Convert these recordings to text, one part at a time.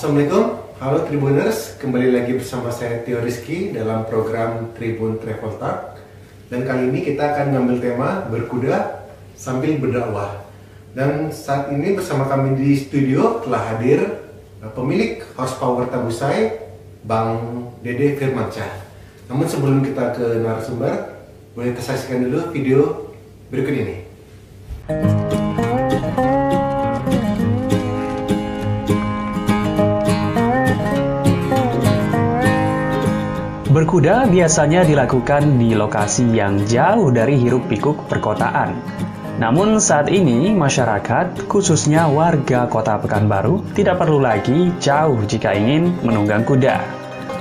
Assalamualaikum, halo Tribuners, kembali lagi bersama saya Tio Rizky dalam program Tribun Travel Talk. Dan kali ini kita akan ngambil tema berkuda sambil berdakwah. Dan saat ini bersama kami di studio telah hadir pemilik Horsepower Tambusai, Bang Dede Firmansyah. Namun sebelum kita ke narasumber, boleh kita saksikan dulu video berikut ini. Berkuda biasanya dilakukan di lokasi yang jauh dari hiruk-pikuk perkotaan. Namun saat ini masyarakat, khususnya warga Kota Pekanbaru, tidak perlu lagi jauh jika ingin menunggang kuda.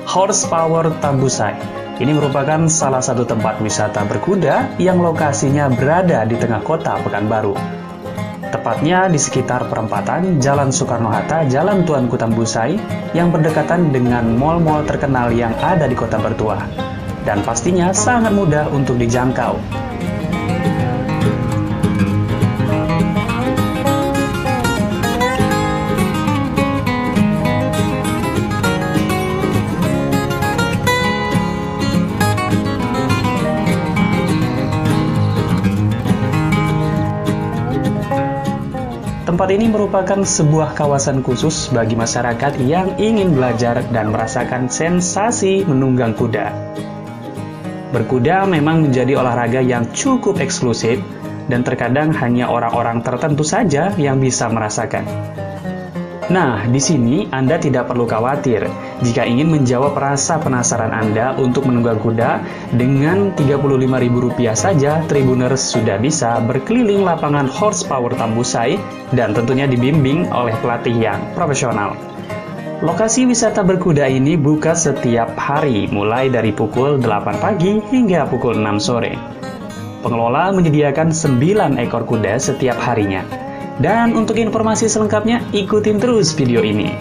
Horsepower Tambusai ini merupakan salah satu tempat wisata berkuda yang lokasinya berada di tengah Kota Pekanbaru. Tepatnya di sekitar perempatan Jalan Soekarno-Hatta, Jalan Tuanku Tambusai yang berdekatan dengan mal-mal terkenal yang ada di Kota Bertuah. Dan pastinya sangat mudah untuk dijangkau. Tempat ini merupakan sebuah kawasan khusus bagi masyarakat yang ingin belajar dan merasakan sensasi menunggang kuda. Berkuda memang menjadi olahraga yang cukup eksklusif dan terkadang hanya orang-orang tertentu saja yang bisa merasakan. Nah, di sini Anda tidak perlu khawatir jika ingin menjawab rasa penasaran Anda untuk menunggang kuda. Dengan Rp35.000 saja, Tribuners sudah bisa berkeliling lapangan Horsepower Tambusai dan tentunya dibimbing oleh pelatih yang profesional. Lokasi wisata berkuda ini buka setiap hari, mulai dari pukul 8 pagi hingga pukul 6 sore. Pengelola menyediakan 9 ekor kuda setiap harinya. Dan untuk informasi selengkapnya, ikutin terus video ini.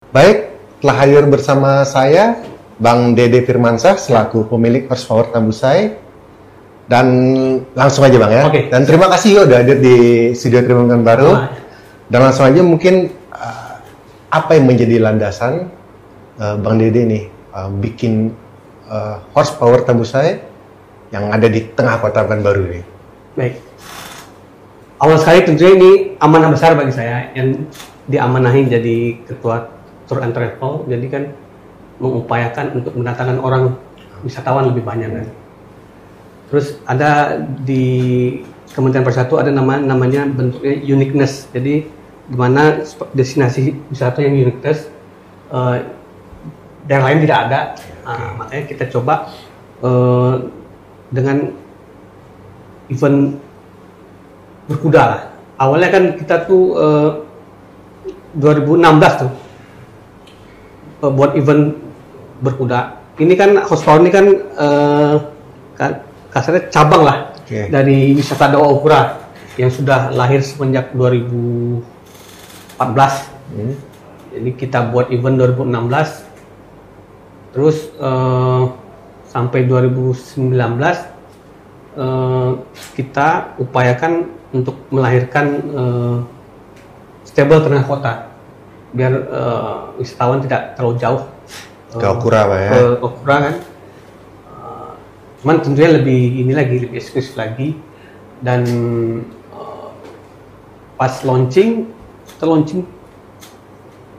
Baik, telah hadir bersama saya Bang Dede Firmansyah selaku pemilik Horsepower Tambusai. Dan langsung aja Bang ya. Oke. Dan terima kasih udah hadir di studio Tribun Pekanbaru. Dan langsung aja mungkin apa yang menjadi landasan Bang Dede nih bikin Horsepower Tambusai yang ada di tengah Kota Pekanbaru ini. Baik. Awal sekali tentunya ini amanah besar bagi saya yang diamanahin jadi ketua Tour and Travel, jadi kan mengupayakan untuk mendatangkan orang wisatawan lebih banyak kan. Terus ada di Kementerian Pariwisata ada namanya bentuknya uniqueness, jadi dimana destinasi wisata yang uniqueness daerah lain tidak ada. Makanya kita coba dengan event berkuda lah. Awalnya kan kita tuh 2016 tuh buat event berkuda. Ini kan Horsepower ini kan kasarnya cabang lah dari wisata Dawa Ukura yang sudah lahir semenjak 2014. Jadi kita buat event 2016, terus sampai 2019 kita upayakan untuk melahirkan stable tengah kota, biar wisatawan tidak terlalu jauh ke Ukura Pak ya. Ke Ukura kan. Cuman tentunya lebih eksklusif lagi. Dan pas launching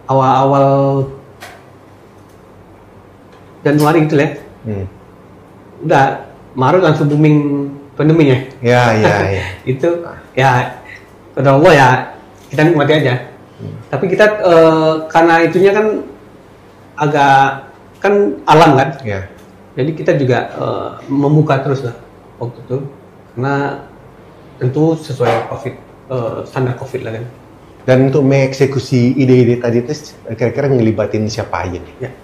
awal-awal Januari gitu lah. Udah Maret langsung booming pandeminya. Ya. Itu ya udah Allah ya, kita nikmati aja. Tapi kita karena itunya kan agak kan alam kan, jadi kita juga membuka terus lah waktu itu, karena tentu sesuai standar COVID lah kan. Dan untuk mengeksekusi ide-ide tadi itu kira-kira ngelibatin siapa aja nih? Ya.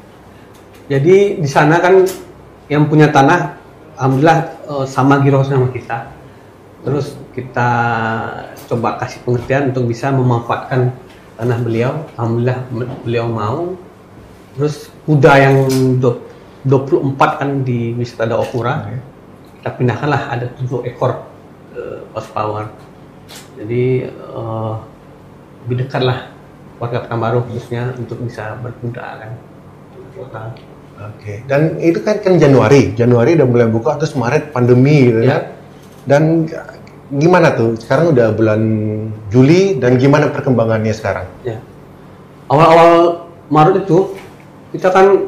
Jadi di sana kan yang punya tanah, alhamdulillah sama giro sama kita. Terus kita coba kasih pengertian untuk bisa memanfaatkan tanah beliau. Alhamdulillah beliau mau. Terus kuda yang 24 kan di wisata Daokura, kita pindahkanlah ada 7 ekor horsepower. Jadi lebih dekatlah warga Pekanbaru khususnya untuk bisa berkuda kan. Oke. Dan itu kan Januari udah mulai buka, terus Maret pandemi gitu ya. Dan gimana tuh? Sekarang udah bulan Juli dan gimana perkembangannya sekarang? Ya. Awal-awal Maret itu kita kan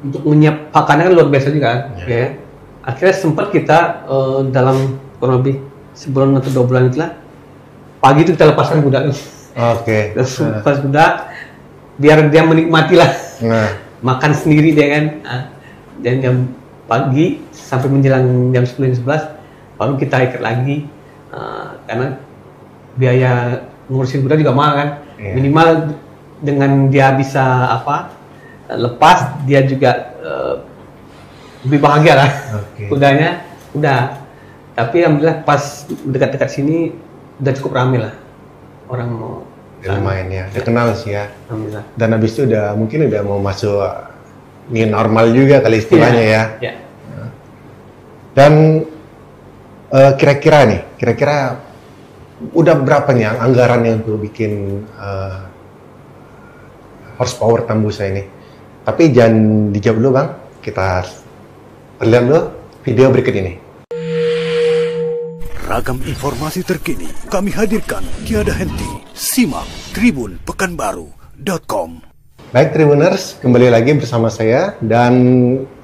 untuk menyiap pakannya kan luar biasa juga kan. Ya. Akhirnya sempat kita dalam kurang lebih sebulan atau 2 bulan itulah pagi itu kita lepaskan kuda. Oke. Lepas kuda biar dia menikmati lah. Makan sendiri dia kan. Dan jam pagi sampai menjelang jam 10-11 baru kita ikat lagi. Karena biaya ngurusin kuda juga mahal kan. Minimal dengan dia bisa lepas, dia juga lebih bahagia lah. Kudanya udah. Tapi alhamdulillah pas dekat-dekat sini udah cukup ramai lah orang mau main ya. Udah kenal sih ya. Alhamdulillah. Dan habis itu mungkin udah mau masuk new normal juga kali istilahnya ya. Dan kira-kira udah berapa nih anggarannya untuk bikin horsepower Tambusa ini? Tapi jangan dijawab dulu Bang, kita lihat dulu video berikut ini. Ragam informasi terkini kami hadirkan tiada henti. Simak tribunpekanbaru.com. Baik Tribuners, kembali lagi bersama saya dan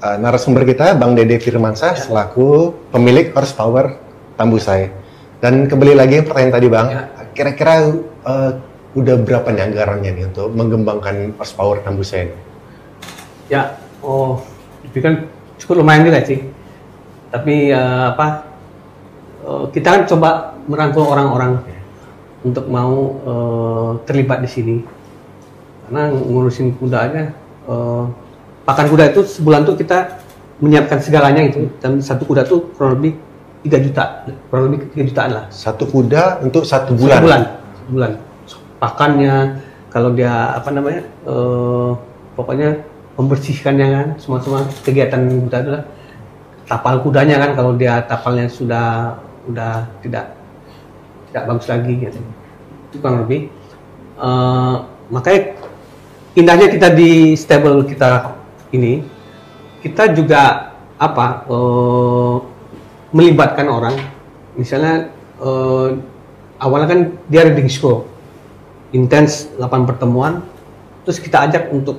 narasumber kita Bang Dede Firmansyah selaku pemilik horsepower Tambusai. Dan kembali lagi pertanyaan tadi Bang, kira-kira udah berapa nih anggarannya nih untuk mengembangkan horsepower Tambusai ini? Ya, itu kan cukup lumayan juga sih. Tapi kita kan coba merangkul orang-orang untuk mau terlibat di sini. Karena ngurusin kuda aja, pakan kuda itu sebulan tuh kita menyiapkan segalanya itu. Dan satu kuda tuh kurang lebih 3 juta, kurang lebih 3 jutaan lah. Satu kuda untuk 1 bulan? 1 bulan. Pakannya, kalau dia pokoknya membersihkannya kan, semua kegiatan kuda itu lah. Tapal kudanya kan, kalau dia tapalnya sudah tidak bagus lagi gitu. Itu kurang lebih. Makanya indahnya kita di stable kita ini, kita juga melibatkan orang. Misalnya awalnya kan dia riding school, intens 8 pertemuan, terus kita ajak untuk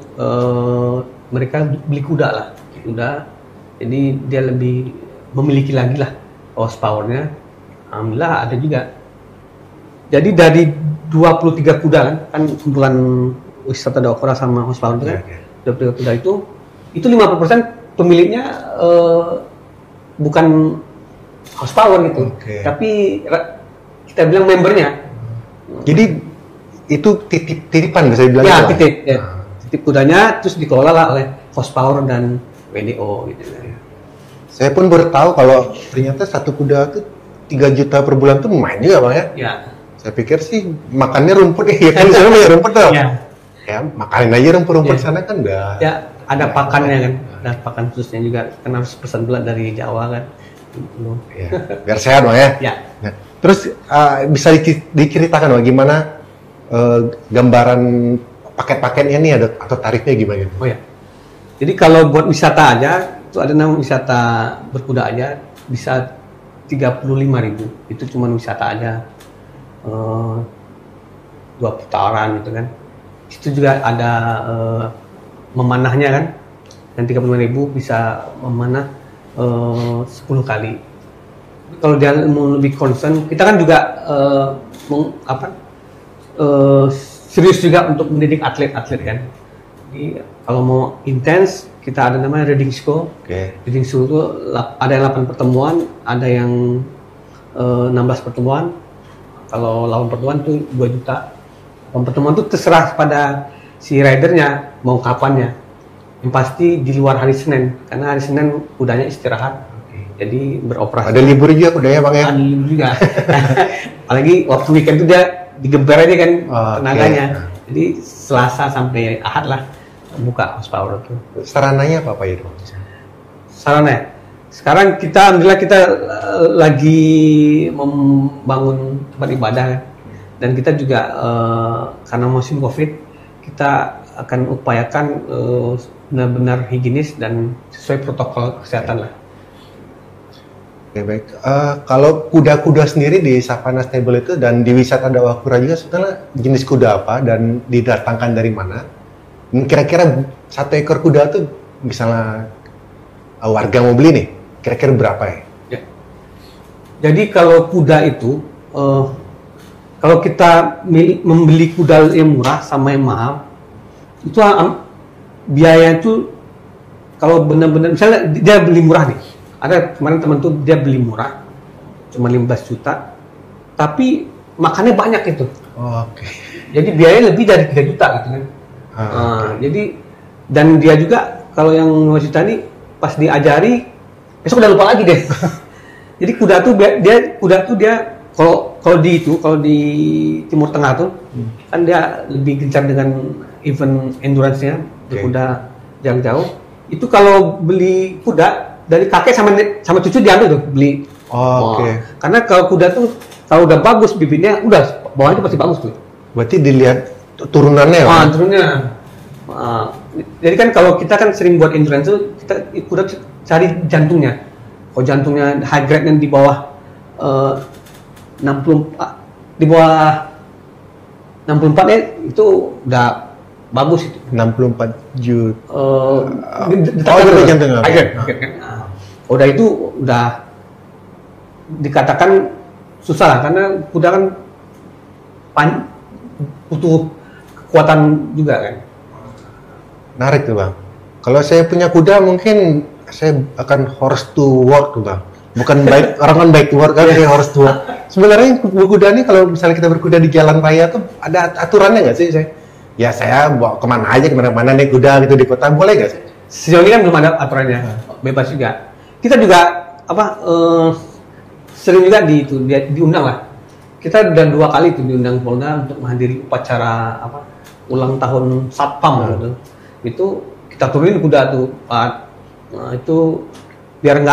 mereka beli kuda lah, jadi dia lebih memiliki lagi lah horsepower-nya. Alhamdulillah ada juga. Jadi dari 23 kuda kan kumpulan wisata Daokura sama horsepower itu kan, 23 kuda itu 50% pemiliknya bukan horsepower gitu, tapi kita bilang membernya. Jadi itu titipan bisa dibilang? Ya, titip kudanya terus dikelola lah oleh horsepower dan WDO gitu. Saya pun baru tahu kalau ternyata satu kuda itu 3 juta per bulan tuh main juga Bang ya? Ya. Saya pikir sih makannya rumput ya kan, sana banyak rumput tuh. Ya, makanin aja rumput-rumput sana kan udah. Ya, ada pakannya kan, ada pakan khususnya juga, kan harus pesan belat dari Jawa kan. Ya, biar sehat Bang ya. Ya. Nah, terus bisa diceritakan Bang gimana gambaran paket-paketnya nih atau tarifnya gimana? Oh ya. Jadi kalau buat wisata aja, itu ada nama wisata berkuda aja bisa 35.000. Itu cuma wisata aja. 2 putaran gitu kan. Itu juga ada memanahnya kan. Dan 35.000 bisa memanah 10 kali. Kalau dia mau lebih concern, kita kan juga serius juga untuk mendidik atlet-atlet kan. Jadi kalau mau intens, kita ada namanya riding school. Riding school itu ada yang 8 pertemuan, ada yang 16 pertemuan. Kalau 8 pertemuan itu 2 juta. 8 pertemuan itu terserah pada si ridernya mau kapannya. Yang pasti di luar hari Senin, karena hari Senin kudanya istirahat, jadi beroperasi. Ada libur juga kudanya Bang ya? Ada libur juga. Apalagi waktu weekend itu dia digeber aja kan tenaganya. Jadi Selasa sampai Ahad lah buka horsepower itu. Sarananya apa Pak Yudho? Sarana. Sekarang alhamdulillah kita lagi membangun tempat ibadah kan. Dan kita juga karena musim Covid, kita akan upayakan benar-benar higienis dan sesuai protokol kesehatan lah. Oke, baik. Kalau kuda-kuda sendiri di Savana Stable itu dan di wisata dakwah Kura juga sebetulnya jenis kuda apa dan didatangkan dari mana? Kira-kira 1 ekor kuda tuh misalnya warga mau beli nih, kira-kira berapa ya? Ya. Jadi kalau kuda itu, kalau kita membeli kuda yang murah sama yang mahal, itu biaya itu kalau benar-benar misalnya dia beli murah nih, ada kemarin teman tuh dia beli murah cuma 15 juta tapi makannya banyak itu. Oke. Jadi biayanya lebih dari 3 juta gitu kan. Jadi dan dia juga kalau yang 5 juta ini pas diajari besok udah lupa lagi deh. Jadi kuda tuh dia kalau di Timur Tengah tuh kan dia lebih gencar dengan event endurance-nya, kuda yang jauh. Itu kalau beli kuda dari kakek sama cucu diambil tuh beli. Karena kalau kuda tuh kalau udah bagus bibitnya, udah bawahnya pasti bagus tuh. Berarti dilihat turunannya ya? Turunnya. Jadi kan kalau kita kan sering buat endurance tuh kita kuda cari jantungnya. Kalau jantungnya high grade yang di bawah 64 ya itu udah bagus itu. 64 juta. Itu jantungnya. Udah itu udah dikatakan susah lah karena kuda kan butuh kekuatan juga kan. Menarik tuh Bang. Kalau saya punya kuda mungkin saya akan horse to work tuh Bang. Bukan baik orang kan baik to work kan kayak horse to work. Sebenarnya berkuda nih kalau misalnya kita berkuda di jalan raya tuh ada aturannya nggak sih saya bawa kemana aja kemana-mana naik kuda gitu di kota boleh nggak sih? Sejauh ini kan belum ada aturannya, bebas juga. Kita juga sering juga diundang lah. Kita udah 2 kali tuh diundang Polda untuk menghadiri upacara ulang tahun Satpam gitu. Itu kita turunin kuda tuh Pak. Nah, itu biar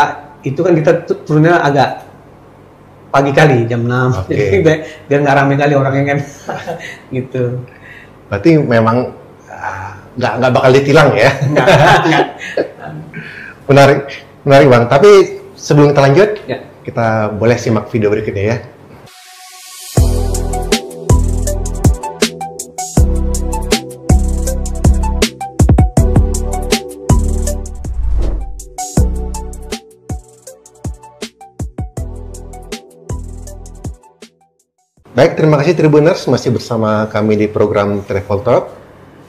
itu kan kita turunnya agak pagi kali jam 6. Jadi biar nggak rame kali orangnya kan. Gitu. Berarti memang nggak bakal ditilang ya? Menarik Bang. Tapi sebelum kita lanjut, kita boleh simak video berikutnya ya. Baik, terima kasih Tribuners masih bersama kami di program Travel Talk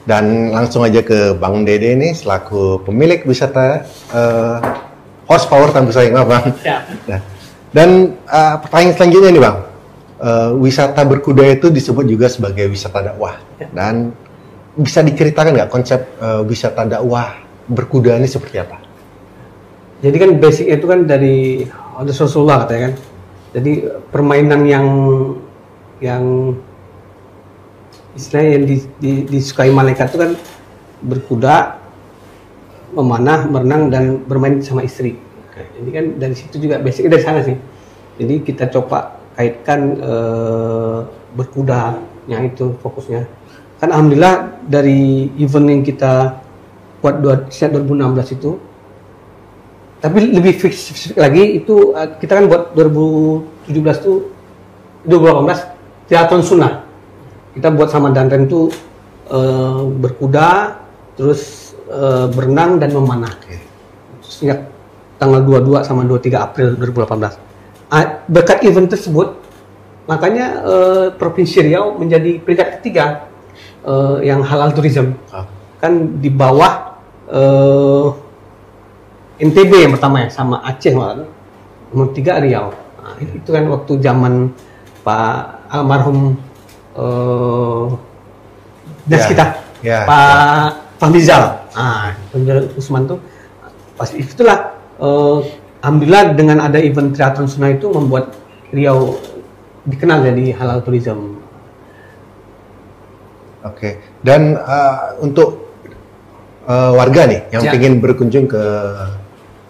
dan langsung aja ke Bang Dede nih selaku pemilik wisata horsepower tanpa saing Bang. Nah, dan pertanyaan selanjutnya nih Bang, wisata berkuda itu disebut juga sebagai wisata dakwah dan bisa diceritakan nggak konsep wisata dakwah berkuda ini seperti apa? Jadi kan basic itu kan dari Rasulullah katanya kan. Jadi permainan yang istilahnya yang disukai malaikat itu kan berkuda, memanah, berenang dan bermain sama istri. Jadi kan dari situ juga basicnya dari sana sih. Jadi kita coba kaitkan berkudanya itu fokusnya. Kan alhamdulillah dari event yang kita buat 2016 itu, tapi lebih fix lagi itu kita kan buat 2017 itu 2018 triathlon sunnah. Kita buat sama Danrem itu berkuda, terus berenang dan memanah. Sejak tanggal 22 sama 23 April 2018. Berkat event tersebut, makanya Provinsi Riau menjadi peringkat ketiga yang halal tourism. Kan di bawah NTB yang pertama ya, sama Aceh malah. Nomor 3 Riau. Nah, itu kan waktu zaman Pak almarhum das kita Ya. Pak Fahrizal. Fahrizal Usman tuh pas itulah alhamdulillah dengan ada event triathlon Sungai itu membuat Riau dikenal jadi halal tourism. Oke. Dan untuk warga nih yang ingin berkunjung ke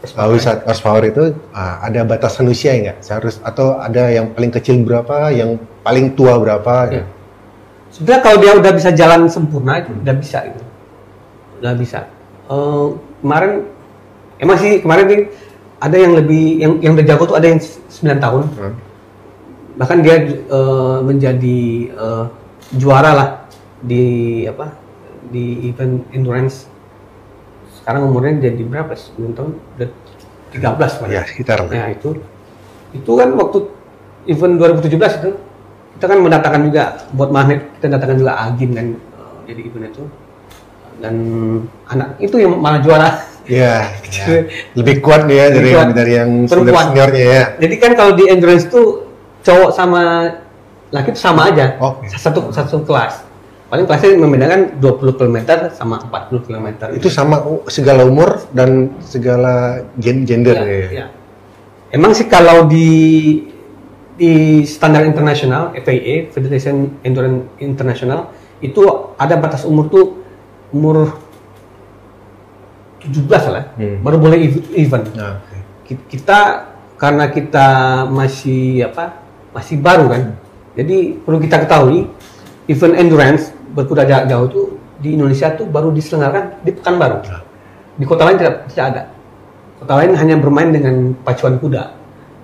wisata horsepower itu ada batasan usia nggak? Atau ada yang paling kecil berapa, yang paling tua berapa? Ya. Sebenarnya kalau dia udah bisa jalan sempurna itu udah bisa gitu. Udah bisa. Kemarin nih ada yang lebih yang udah jago tuh ada yang 9 tahun. Bahkan dia menjadi juara lah di event endurance. Sekarang umurnya jadi berapa? 9 tahun, udah 13 ya, sekitar. Ya itu kan waktu event 2017 itu kita kan mendatangkan juga buat magnet, kita datangkan juga Agim kan jadi event itu, dan anak itu yang malah juara. Ya. Lebih kuat nih ya dari yang seniornya ya. Jadi kan kalau di endurance tuh cowok sama laki itu sama aja, satu kelas. Paling kelasnya membedakan 20 km sama 40 km. Itu sama segala umur dan segala gender ya. Emang sih kalau di standar internasional FIA, Federation Endurance International, itu ada batas umur tuh umur 17 lah, baru boleh event. Kita karena kita masih baru kan, jadi perlu kita ketahui event endurance berkuda jarak jauh itu di Indonesia tuh baru diselenggarakan di Pekanbaru. Di kota lain tidak ada. Kota lain hanya bermain dengan pacuan kuda.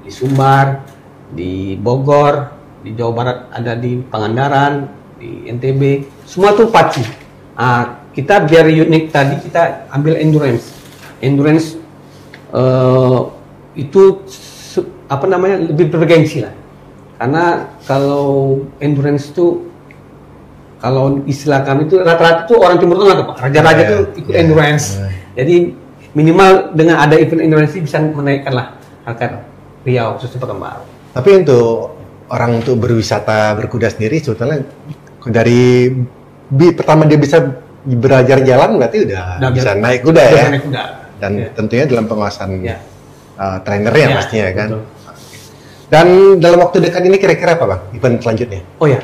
Di Sumbar, di Bogor, di Jawa Barat ada di Pangandaran, di NTB, semua tuh pacu. Kita biar unik tadi kita ambil endurance. Endurance itu lebih bergengsi lah. Karena kalau endurance itu, kalau istilah kami itu rata-rata tuh orang Timur Tengah tuh Pak, raja-raja tuh ikut endurance. Jadi minimal dengan ada event endurance bisa menaikkan lah harkat Riau khususnya Pekanbaru. Tapi untuk orang untuk berwisata berkuda sendiri sebetulnya dari pertama dia bisa belajar jalan berarti udah bisa naik kuda ya. Naik kuda. Dan tentunya dalam pengawasan trainernya pastinya kan. Betul. Dan dalam waktu dekat ini kira-kira apa Bang event selanjutnya? Oh ya,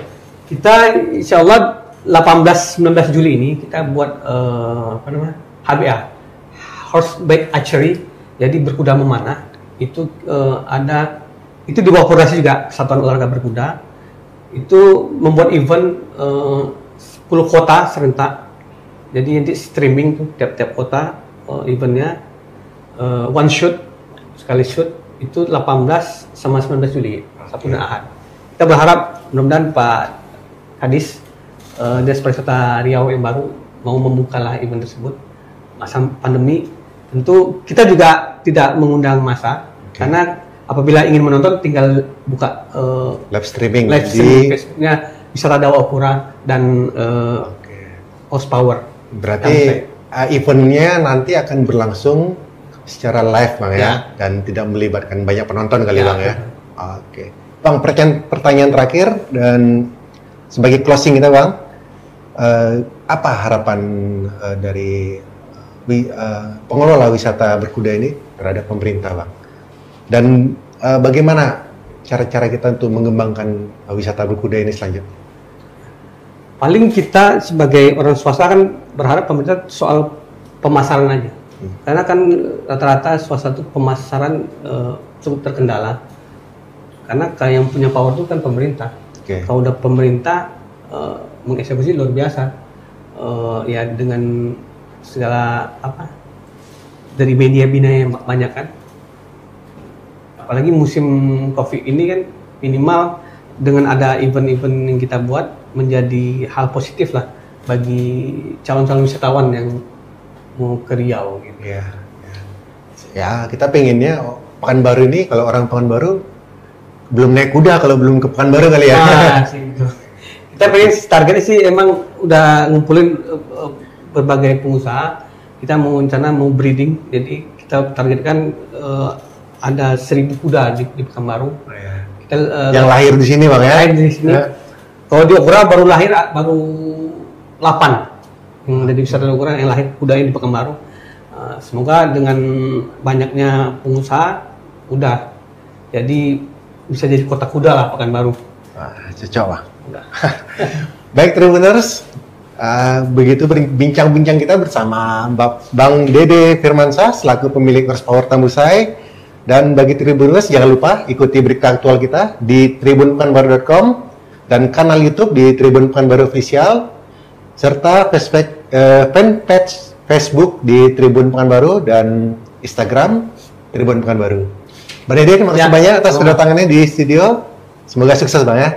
kita insya Allah 18-19 Juli ini kita buat HBA, Horseback Archery, jadi berkuda memanah. Itu itu di bawah koordinasi juga Kesatuan Olahraga Berkuda. Itu membuat event 10 kota serentak. Jadi nanti streaming tuh tiap-tiap kota eventnya, one shoot, sekali shoot itu 18 sama 19 Juli, Sabtu dan Ahad. Kita berharap mudah-mudahan Pak Kadis Dinas Pariwisata Riau yang baru mau membuka lah event tersebut. Masa pandemi tentu kita juga tidak mengundang massa, karena apabila ingin menonton tinggal buka live streaming di Facebooknya Wisata Dawapura dan Horsepower. Berarti eventnya nanti akan berlangsung secara live Bang ya, dan tidak melibatkan banyak penonton kali Bang ya. Oke. Bang, pertanyaan terakhir dan sebagai closing kita Bang, apa harapan dari pengelola wisata berkuda ini terhadap pemerintah Bang? Dan bagaimana cara-cara kita untuk mengembangkan wisata berkuda ini selanjutnya? Paling kita sebagai orang swasta kan berharap pemerintah soal pemasaran aja. Karena kan rata-rata swasta itu pemasaran cukup terkendala. Karena yang punya power itu kan pemerintah. Kalau udah pemerintah mengeksekusi luar biasa, ya dengan segala dari media bina yang banyak kan. Apalagi musim COVID ini kan minimal dengan ada event-event yang kita buat menjadi hal positif lah bagi calon-calon wisatawan yang mau ke Riau gitu. Ya, kita pengennya Pekanbaru ini, kalau orang Pekanbaru belum naik kuda kalau belum ke Pekanbaru kali ya. Kita pengen targetnya sih emang udah ngumpulin berbagai pengusaha. Kita mau rencana mau breeding, jadi kita targetkan ada 1.000 kuda di Pekanbaru. Kita, yang lahir di sini Bang ya? Lahir di sini. Kalau di Okura baru lahir baru 8. Jadi wisata ukuran yang lahir kuda ini di Pekanbaru. Semoga dengan banyaknya pengusaha udah jadi bisa jadi kota kuda lah Pekanbaru. Cocok lah. Baik Tribuners, begitu bincang-bincang kita bersama Bang Dede Firmansyah selaku pemilik Horsepower Tambusai. Dan bagi Tribuners jangan lupa ikuti berita aktual kita di tribunpekanbaru.com dan kanal YouTube di Tribun Pekanbaru Official serta fanpage Facebook di Tribun Pekanbaru dan Instagram Tribun Pekanbaru. Bang Dede, terima kasih banyak atas kedatangannya di studio. Semoga sukses Bang ya.